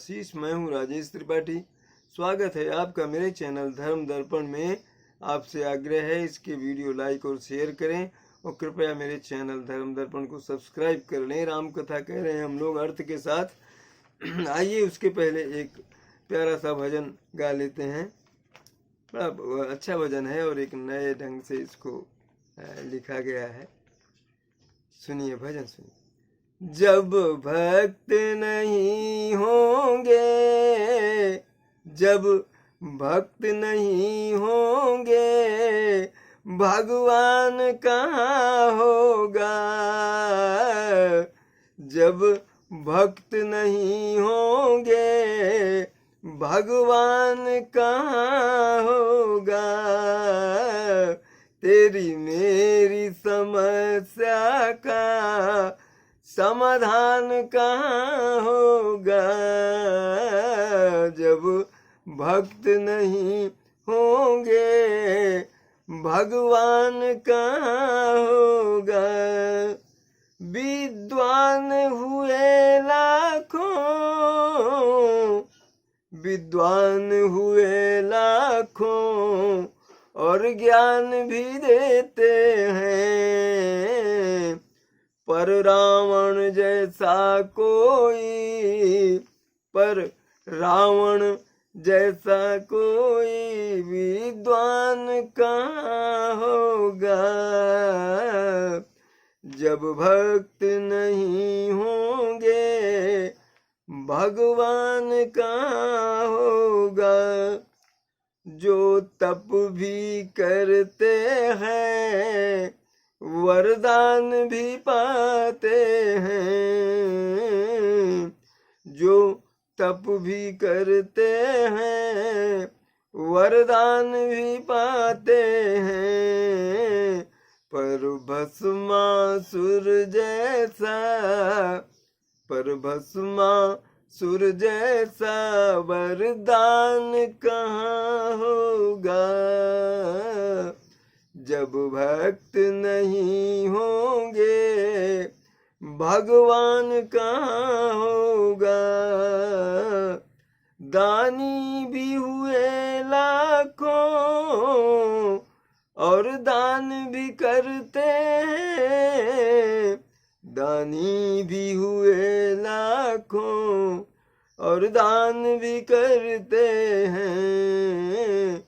आशीष। मैं हूँ राजेश त्रिपाठी। स्वागत है आपका मेरे चैनल धर्म दर्पण में। आपसे आग्रह है इसके वीडियो लाइक और शेयर करें और कृपया मेरे चैनल धर्म दर्पण को सब्सक्राइब कर लें। राम कथा कह रहे हैं हम लोग अर्थ के साथ। आइए उसके पहले एक प्यारा सा भजन गा लेते हैं। बड़ा अच्छा भजन है और एक नए ढंग से इसको लिखा गया है। सुनिए भजन सुनिए। जब भक्त नहीं होंगे, जब भक्त नहीं होंगे, भगवान कहाँ होगा। जब भक्त नहीं होंगे, भगवान कहाँ होगा। तेरी मेरी समस्या का समाधान कहाँ होगा। जब भक्त नहीं होंगे, भगवान कहाँ होगा। विद्वान हुए लाखों, विद्वान हुए लाखों और ज्ञान भी देते हैं, पर रावण जैसा कोई, पर रावण जैसा कोई विद्वान कहाँ होगा। जब भक्त नहीं होंगे, भगवान कहाँ होगा। जो तप भी करते हैं, वरदान भी पाते हैं। जो तप भी करते हैं, वरदान भी पाते हैं, पर भस्मासुर जैसा, पर भस्मासुर जैसा वरदान कहाँ होगा। जब भक्त नहीं होंगे, भगवान कहाँ होगा। दानी भी हुए लाखों और दान भी करते हैं, दानी भी हुए लाखों और दान भी करते हैं,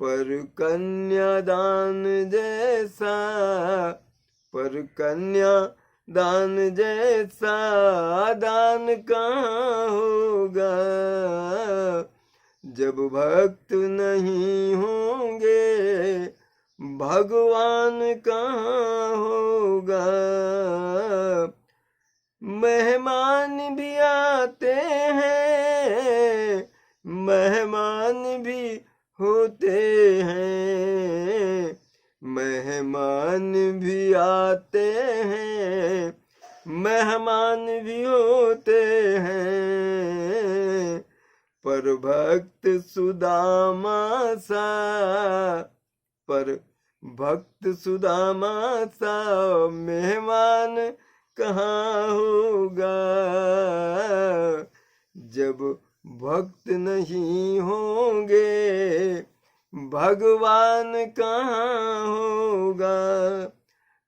पर कन्यादान जैसा, पर कन्या दान जैसा दान कहाँ होगा। जब भक्त नहीं होंगे, भगवान कहाँ होगा। मेहमान भी आते हैं, मेहमान भी होते हैं, मेहमान भी आते हैं, मेहमान भी होते हैं, पर भक्त सुदामा सा, पर भक्त सुदामा सा मेहमान कहाँ होगा। जब भक्त नहीं होंगे, भगवान कहाँ होगा।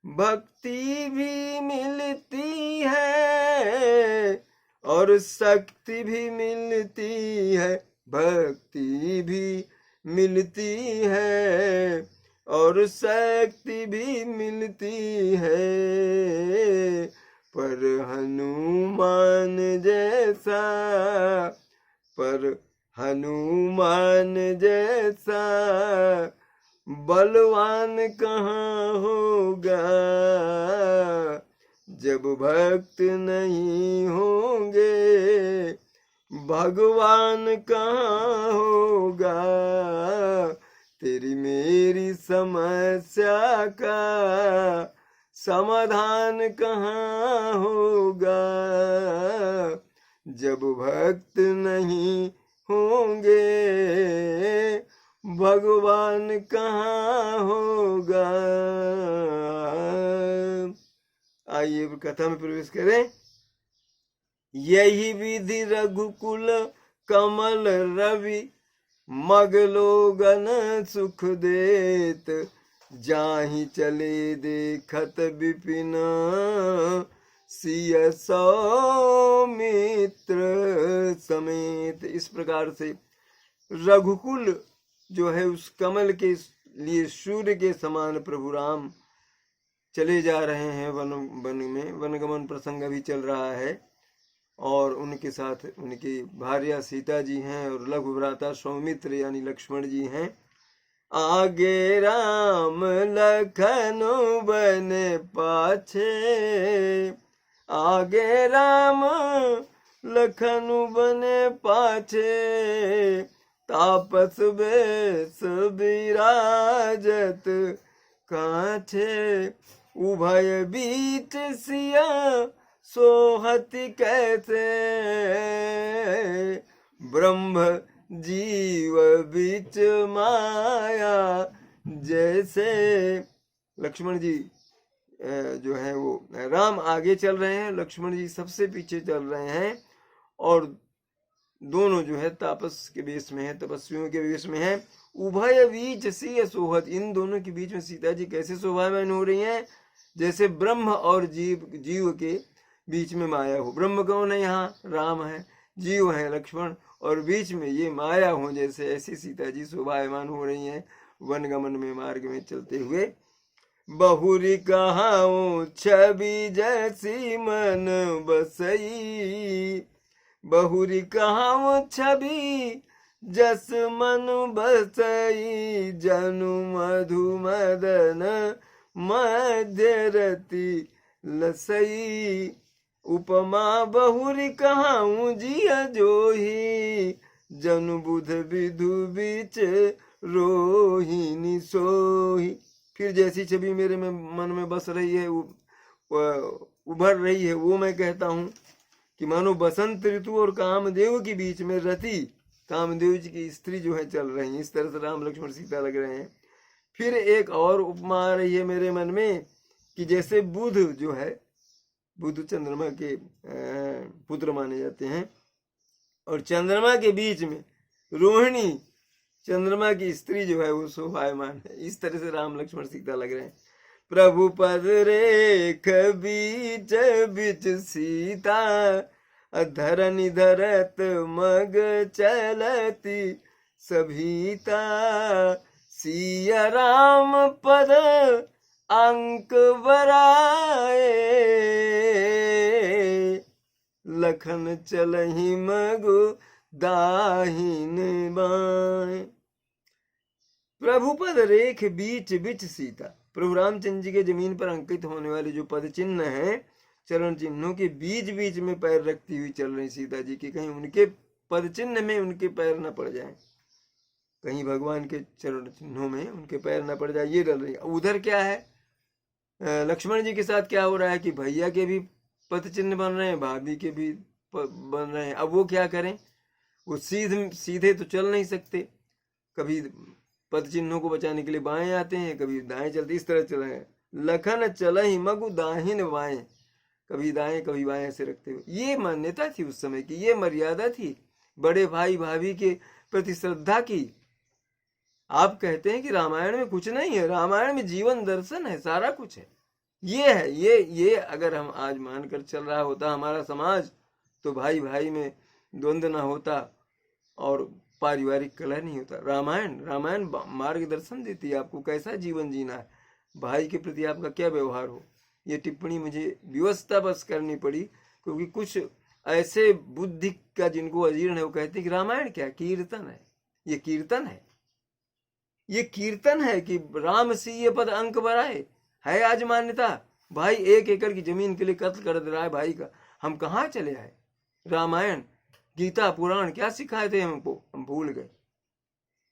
भक्ति भी मिलती है और शक्ति भी मिलती है, भक्ति भी मिलती है और शक्ति भी मिलती है, पर हनुमान जैसा, पर हनुमान जैसा बलवान कहाँ होगा। जब भक्त नहीं होंगे, भगवान कहाँ होगा। तेरी मेरी समस्या का समाधान कहाँ होगा। जब भक्त नहीं होंगे, भगवान कहाँ होगा। आइए कथा में प्रवेश करें। यही विधि रघुकुल कमल रवि मगलोगन सुख देत, जाहि चले देखत विपिन सिय सौमित्र समेत। इस प्रकार से रघुकुल जो है उस कमल के लिए सूर्य के समान प्रभु राम चले जा रहे हैं वन में। वनगमन प्रसंग अभी चल रहा है और उनके साथ उनकी भार्या सीता जी हैं और लघु भ्राता सौमित्र यानी लक्ष्मण जी हैं। आगे राम लखन बन पाछे, आगे राम लखन बन पाछे, तापस बेस विराजत काछे, उभय बीच सिया सोहति कैसे, ब्रह्म जीव बीच माया जैसे। लक्ष्मण जी जो है वो, राम आगे चल रहे हैं, लक्ष्मण जी सबसे पीछे चल रहे हैं और दोनों जो है तापस के वेश में है, तपस्वियों के वेश में है। उभय बीच सिय सोहत, इन दोनों के बीच में सीता जी कैसे शोभायमान हो रही हैं, जैसे ब्रह्म और जीव के बीच में माया हो। ब्रह्म कौन है? यहाँ राम है, जीव है लक्ष्मण, और बीच में ये माया हो जैसे, ऐसी सीता जी शोभायमान हो रही हैं वनगमन में, मार्ग में चलते हुए। बहुरी कहाऊं छवि जैसी मन बसई, बहुरी कहाऊं छवि जस मन बसई, जनु मधु मदन मध्य रति लसई, उपमा बहुरी कहाऊं जिया जोही, जनु बुध विधु बीच रोहिणी सोही। फिर जैसी छवि मेरे में मन में बस रही है, उभर रही है, वो मैं कहता हूँ कि मानो बसंत ऋतु और कामदेव के बीच में रति, कामदेव जी की स्त्री जो है चल रही है। इस तरह से राम लक्ष्मण सीता लग रहे हैं। फिर एक और उपमा आ रही है मेरे मन में कि जैसे बुध जो है, बुध चंद्रमा के पुत्र माने जाते हैं, और चंद्रमा के बीच में रोहिणी चंद्रमा की स्त्री जो है वो शोभायमान है। इस तरह से राम लक्ष्मण सीता लग रहे हैं। प्रभु पद रेख बीच बीच सीता, धरनि धरत मग चलती सभीता, सिया राम पद अंक बराए, लखन चलहि मगु दाहिन बाएं। प्रभु पद रेख बीच बीच सीता, प्रभु रामचंद्र जी के जमीन पर अंकित होने वाले जो पद चिन्ह हैं, चरण चिन्हों के बीच बीच में पैर रखती हुई चल रही सीता जी की, कहीं उनके पद चिन्ह में उनके पैर न पड़ जाएं, कहीं भगवान के चरण चिन्हों में उनके पैर न पड़ जाए, ये डर रही। उधर क्या है, लक्ष्मण जी के साथ क्या हो रहा है कि भैया के भी पद चिन्ह बन रहे हैं, भाभी के भी बन रहे हैं। अब वो क्या करें, वो सीधे तो चल नहीं सकते, कभी पद चिन्हों को बचाने के लिए बाएं आते हैं, कभी दाएं चलते, इस तरह चल रहे हैं। लखन चलहि मगु दाहिन बाएं, कभी दाएं कभी बाएं ऐसे रखते हुए। ये मान्यता थी उस समय की, ये मर्यादा थी बड़े भाई भाभी के प्रति श्रद्धा की। आप कहते हैं कि रामायण में कुछ नहीं है, रामायण में जीवन दर्शन है, सारा कुछ है। ये है, ये अगर हम आज मानकर चल रहा होता हमारा समाज, तो भाई भाई में द्वंद्व ना होता और पारिवारिक कलह नहीं होता। रामायण मार्गदर्शन देती है आपको कैसा जीवन जीना है, भाई के प्रति आपका क्या व्यवहार हो। ये टिप्पणी मुझे व्यवस्था बस करनी पड़ी, क्योंकि कुछ ऐसे बुद्धि का जिनको अजीर्ण है वो कहते हैं कि रामायण क्या कीर्तन है। ये कीर्तन है, ये कीर्तन है कि राम सीय पद अंक बढ़ाए, है आज मान्यता। भाई 1 एकड़ की जमीन के लिए कत्ल कर दे रहा है भाई का, हम कहाँ चले आए। रामायण गीता पुराण क्या सिखाए थे हमको, हम भूल गए।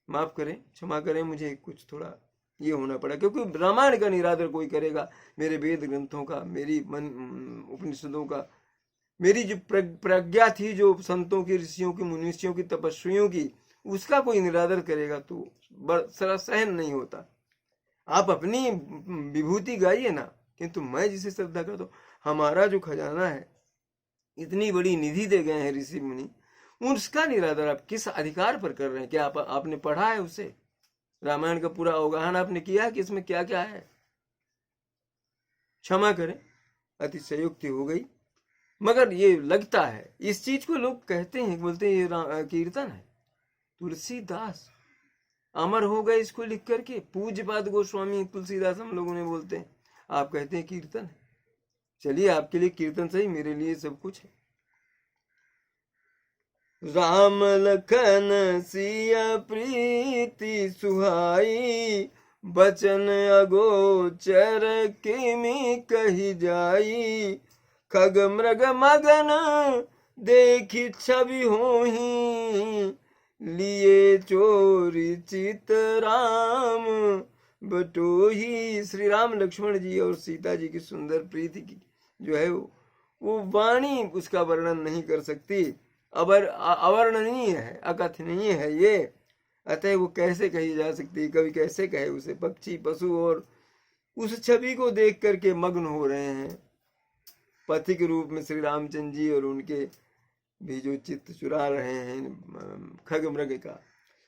माफ करें, क्षमा करें, मुझे कुछ थोड़ा ये होना पड़ा, क्योंकि रामायण का निरादर कोई करेगा, मेरे वेद ग्रंथों का, मेरी मन उपनिषदों का, मेरी जो प्रज्ञा थी, जो संतों की, ऋषियों की, मुनीषियों की, तपस्वियों की, उसका कोई निरादर करेगा तो सारा सहन नहीं होता। आप अपनी विभूति गाइए ना, किंतु मैं जिसे श्रद्धा करता हूँ, हमारा जो खजाना है, इतनी बड़ी निधि दे गए हैं ऋषि मुनि, उसका निरादर आप किस अधिकार पर कर रहे हैं? क्या आपने पढ़ा है उसे? रामायण का पूरा अवगाहन आपने किया है कि इसमें क्या क्या है? क्षमा करें, अतिशयोक्ति हो गई, मगर ये लगता है इस चीज को लोग कहते हैं, बोलते हैं ये कीर्तन है। तुलसीदास अमर हो गए इसको लिख करके, पूज्यपाद गोस्वामी तुलसीदास हम लोगों ने बोलते हैं, आप कहते हैं कीर्तन है। चलिए आपके लिए कीर्तन सही, मेरे लिए सब कुछ है। राम लखन सिया प्रीति सुहाई, बचन अगोचर किमि कही जाई। खग मृग मगन देखी छवि होही, लिए चोरी चित राम बटोही। श्री राम लक्ष्मण जी और सीता जी की सुंदर प्रीति की जो है वो वाणी उसका वर्णन नहीं कर सकती, अवर्णनीय है, अकथनीय है ये। अतः वो कैसे कही जा सकती है? कवि कैसे कहे उसे? पक्षी पशु और उस छवि को देख करके मग्न हो रहे हैं, पथिक रूप में श्री रामचंद्र जी, और उनके भी जो चित्त चुरा रहे हैं खग मृग का।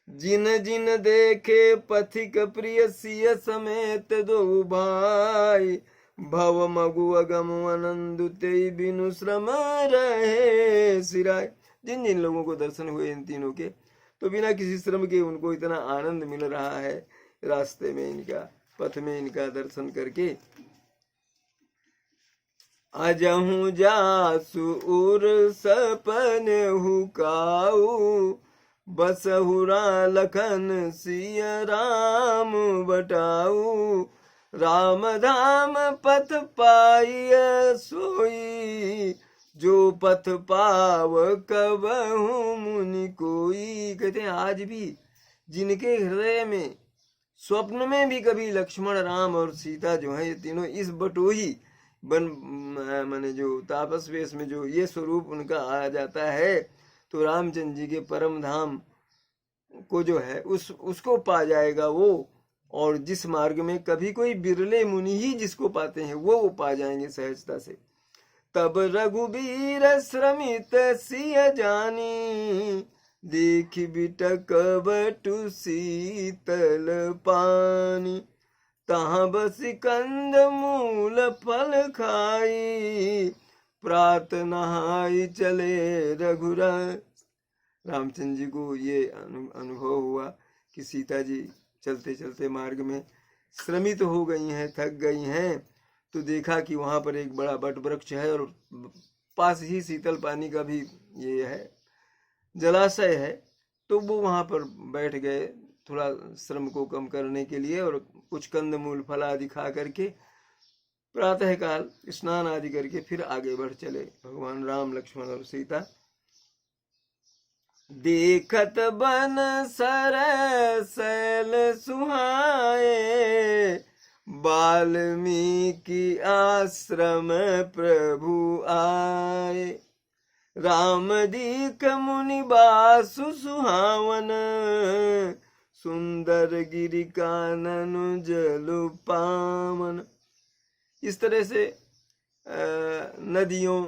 जिन जिन देखे पथिक प्रिय सिय समेत दो भाई, भव मगु अगम आनंद ते बिनु श्रम रहे सिराय। जिन जिन लोगों को दर्शन हुए इन तीनों के, तो बिना किसी श्रम के उनको इतना आनंद मिल रहा है रास्ते में, इनका पथ में इनका दर्शन करके। अजहू जासु उर सपन हुकाऊ, बसहुरा लखन सिया राम बटाऊ। राम धाम पथ पाइय सोई, जो पथ पाव कबहू मुनि कोई। कहते हैं आज भी जिनके हृदय में स्वप्न में भी कभी लक्ष्मण राम और सीता जो है ये तीनों इस बटोही बन माने जो तापस वेश में जो ये स्वरूप उनका आ जाता है, तो रामचंद्र जी के परम धाम को जो है उसको पा जाएगा वो। और जिस मार्ग में कभी कोई बिरले मुनि ही जिसको पाते हैं वो पा जाएंगे सहजता से। तब रघुबीर श्रमित सिय जानी, देख बिटक बटु शीतल पानी। तहाँ बस कंद मूल फल खाई, प्रात नहाई चले रघुराई। रामचंद्र जी को ये अनुभव हुआ कि सीता जी चलते चलते मार्ग में श्रमित हो गई हैं, थक गई हैं। तो देखा कि वहां पर एक बड़ा बट वृक्ष है और पास ही शीतल पानी का भी ये है जलाशय है, तो वो वहां पर बैठ गए थोड़ा श्रम को कम करने के लिए, और कुछ कंद मूल फल आदि खा करके प्रातः काल स्नान आदि करके फिर आगे बढ़ चले भगवान राम लक्ष्मण और सीता। देखत बन सर सैल सुहाए, वाल्मीकि आश्रम प्रभु आए। राम दीक मुनि बासु सुहावन, सुंदर गिरि कानन जलु पावन। इस तरह से नदियों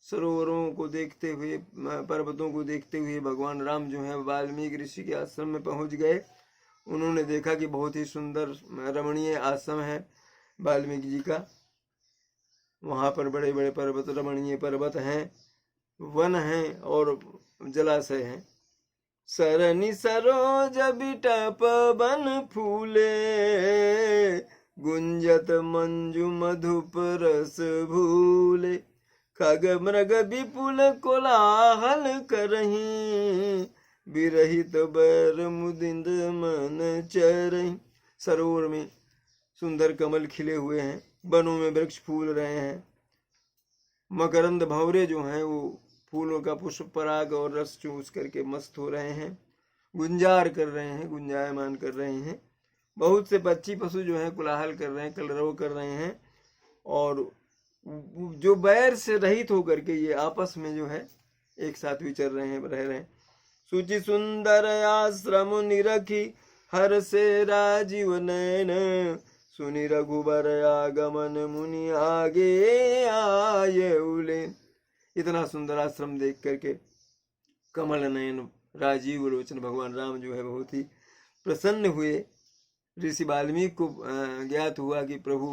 सरोवरों को देखते हुए, पर्वतों को देखते हुए भगवान राम जो है वाल्मीकि ऋषि के आश्रम में पहुंच गए। उन्होंने देखा कि बहुत ही सुंदर रमणीय आश्रम है वाल्मीकि जी का। वहां पर बड़े बड़े पर्वत, रमणीय पर्वत हैं, वन हैं और जलाशय हैं। सरनि सरोज बिटप बन फूले, गुंजत मंजु मधुप रस भूले। खग मृग विपुल कोलाहल करहीं, विरहित बैर मुदिंद मन चरहीं। सरोवर में सुंदर कमल खिले हुए हैं, वनों में वृक्ष फूल रहे हैं, मकरंद भंवरे जो हैं वो फूलों का पुष्प पराग और रस चूस करके मस्त हो रहे हैं, गुंजार कर रहे हैं, गुंजायमान कर रहे हैं। बहुत से पक्षी पशु जो हैं कोलाहल कर रहे हैं, कलरव कर रहे हैं, और जो बैर से रहित होकर के ये आपस में जो है एक साथ विचर रहे हैं, रह रहे हैं। सुचि सुंदर आश्रम निरखी, हर से राजीव नयन। सुनि रघुबर आगमन, मुनि आगे आये उले। इतना सुंदर आश्रम देख करके कमल नयन राजीव लोचन भगवान राम जो है बहुत ही प्रसन्न हुए। ऋषि वाल्मीकि को ज्ञात हुआ कि प्रभु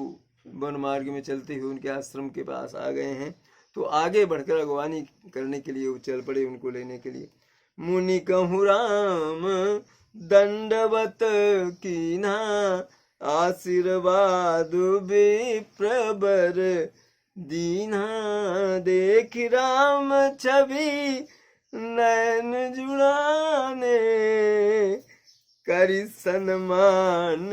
वन मार्ग में चलते हुए उनके आश्रम के पास आ गए हैं, तो आगे बढ़कर अगवानी करने के लिए वो चल पड़े उनको लेने के लिए। मुनि कहूँ राम दंडवत कीन्हा, आशीर्वाद विप्रबर दीन्हा। देख राम छवि नैन जुड़ाने, करि सन्मान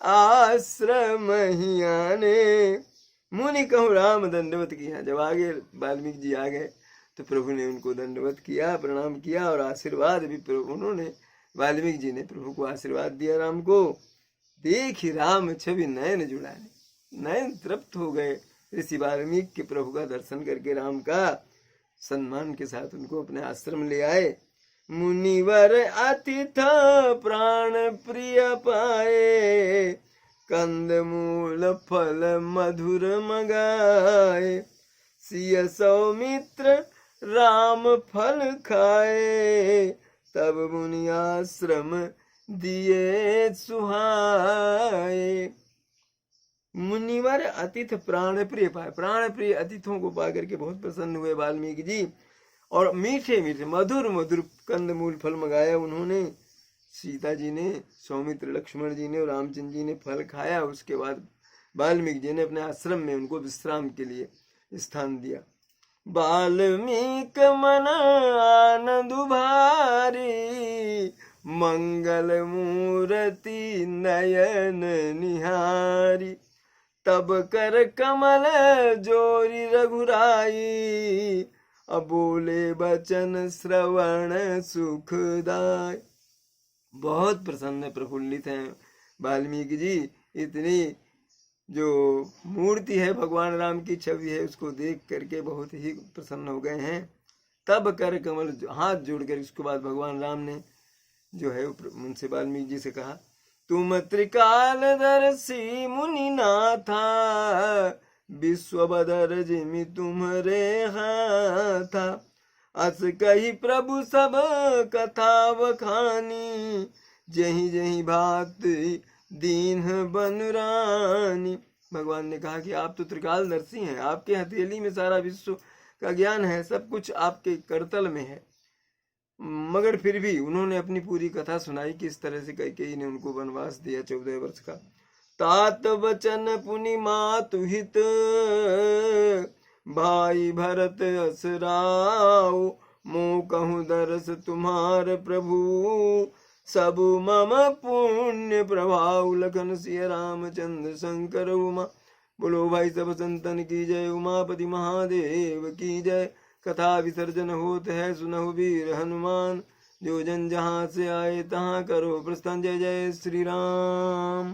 आश्रम ही आने। मुनि कहूँ राम दंडवत किया। जब आगे वाल्मीकि जी आ गए तो प्रभु ने उनको दंडवत किया, प्रणाम किया और आशीर्वाद भी उन्होंने वाल्मीकि जी ने प्रभु को आशीर्वाद दिया राम को। देख राम छवि नयन जुड़ाने, नयन तृप्त हो गए ऋषि वाल्मीकि के प्रभु का दर्शन करके। राम का सम्मान के साथ उनको अपने आश्रम ले आए। मुनिवर अतिथ प्राण प्रिय पाए, कंद मूल फल मधुर मगाए। सिय सौमित्र राम फल खाए, तब मुनि आश्रम दिए सुहाए। मुनिवर अतिथ प्राण प्रिय पाए, प्राण प्रिय अतिथों को पा करके बहुत प्रसन्न हुए वाल्मीकि जी, और मीठे मीठे मधुर मधुर कंद मूल फल मंगाया उन्होंने। सीता जी ने, सौमित्र लक्ष्मण जी ने और रामचंद्र जी ने फल खाया। उसके बाद वाल्मीकि जी ने अपने आश्रम में उनको विश्राम के लिए स्थान दिया। वाल्मीकि मन आनंद भारी, मंगल मूर्ति नयन निहारी। तब कर कमल जोरी रघुराई, अबोले बचन श्रवण सुखदाय। बहुत प्रसन्न प्रफुल्लित हैं वाल्मीकि जी। इतनी जो मूर्ति है भगवान राम की छवि है उसको देख करके बहुत ही प्रसन्न हो गए हैं। तब कर कमल हाथ जोड़कर उसके बाद भगवान राम ने जो है उनसे वाल्मीकि जी से कहा, तुम त्रिकालदर्शी मुनि नाथा, विश्वबदर जिमि तुम्हारे हाथा। अस कही प्रभु सब कथा बखानी, जही जही बात दीन बनरानी। भगवान ने कहा कि आप तो त्रिकालदर्शी हैं, आपके हथेली में सारा विश्व का ज्ञान है, सब कुछ आपके करतल में है। मगर फिर भी उन्होंने अपनी पूरी कथा सुनाई कि इस तरह से कैकेयी ने उनको वनवास दिया 14 वर्ष का। तात वचन पुनि मातु हित, भाई भरत असराओ। मो कहूँ दरस तुम्हार प्रभु, सब मम पुण्य प्रभाव। लखन सिय रामचंद्र शंकर उमा, बोलो भाई सब संतन की जय। उमापति महादेव की जय। कथा विसर्जन होत है सुनहु वीर हनुमान, जो जन जहाँ से आए तहाँ करो प्रस्थान। जय जय श्री राम।